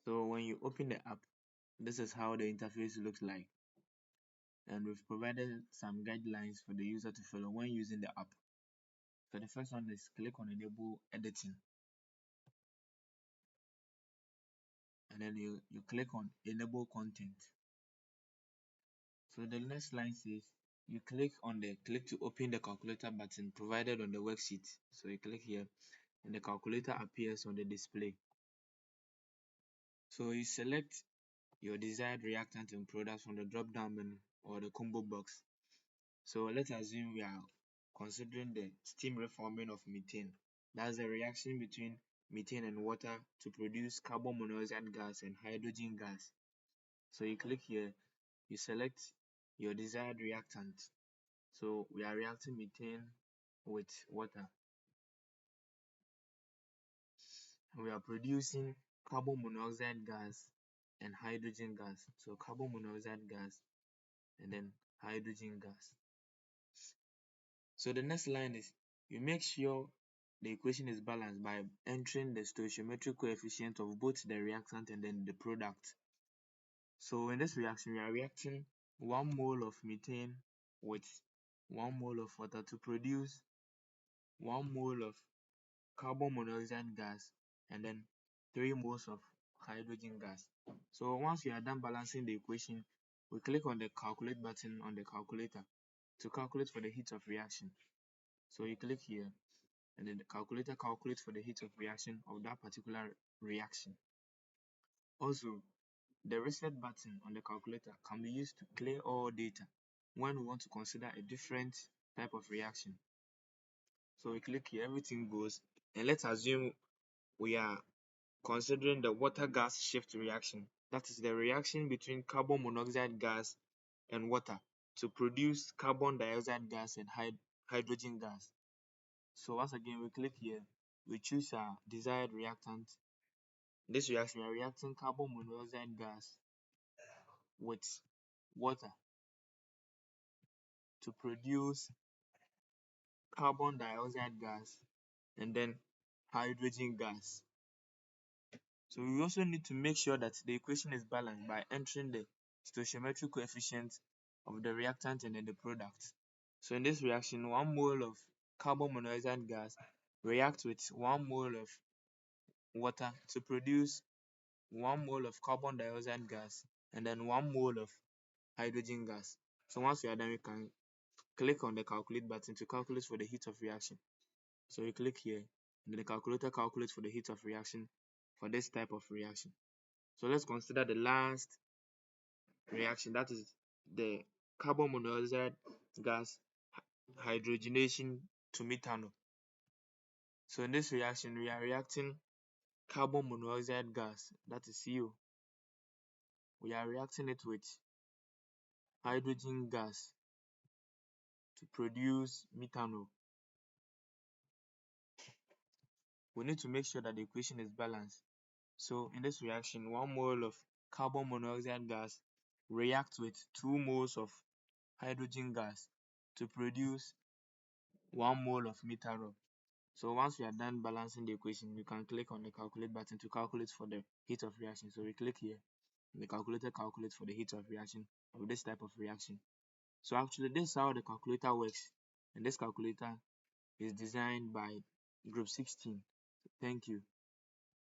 So when you open the app, this is how the interface looks like. And we've provided some guidelines for the user to follow when using the app. So the first one is click on enable editing. And then you click on enable content. So the next line says you click on the click to open the calculator button provided on the worksheet. So you click here and the calculator appears on the display. So you select your desired reactant and products from the drop down menu or the combo box. So let's assume we are considering the steam reforming of methane. That's the reaction between methane and water to produce carbon monoxide gas and hydrogen gas. So you click here, you select your desired reactant. So we are reacting methane with water. We are producing carbon monoxide gas and hydrogen gas. So carbon monoxide gas and then hydrogen gas. So the next line is you make sure the equation is balanced by entering the stoichiometric coefficient of both the reactant and then the product. So in this reaction, we are reacting 1 mole of methane with 1 mole of water to produce 1 mole of carbon monoxide gas and then 3 moles of hydrogen gas. So once we are done balancing the equation, we click on the calculate button on the calculator to calculate for the heat of reaction. So you click here and then the calculator calculates for the heat of reaction of that particular reaction. Also, the reset button on the calculator can be used to clear all data when we want to consider a different type of reaction. So we click here, everything goes, and let's assume we are considering the water gas shift reaction. That is the reaction between carbon monoxide gas and water to produce carbon dioxide gas and hydrogen gas. So once again, we click here, we choose our desired reactant. In this reaction, we are reacting carbon monoxide gas with water to produce carbon dioxide gas and then hydrogen gas. So we also need to make sure that the equation is balanced by entering the stoichiometric coefficient of the reactant and then the product. So in this reaction, 1 mole of carbon monoxide gas reacts with 1 mole of water to produce 1 mole of carbon dioxide gas and then 1 mole of hydrogen gas. So once we are done, we can click on the calculate button to calculate for the heat of reaction. So you click here and the calculator calculates for the heat of reaction for this type of reaction. So let's consider the last reaction, that is the carbon monoxide gas hydrogenation to methanol. So in this reaction, we are reacting carbon monoxide gas, that is CO. We are reacting it with hydrogen gas to produce methanol. We need to make sure that the equation is balanced. So in this reaction, 1 mole of carbon monoxide gas reacts with 2 moles of hydrogen gas to produce 1 mole of methanol. So once we are done balancing the equation, you can click on the calculate button to calculate for the heat of reaction. So we click here, and the calculator calculates for the heat of reaction of this type of reaction. So actually, this is how the calculator works, and this calculator is designed by Group 16. Thank you.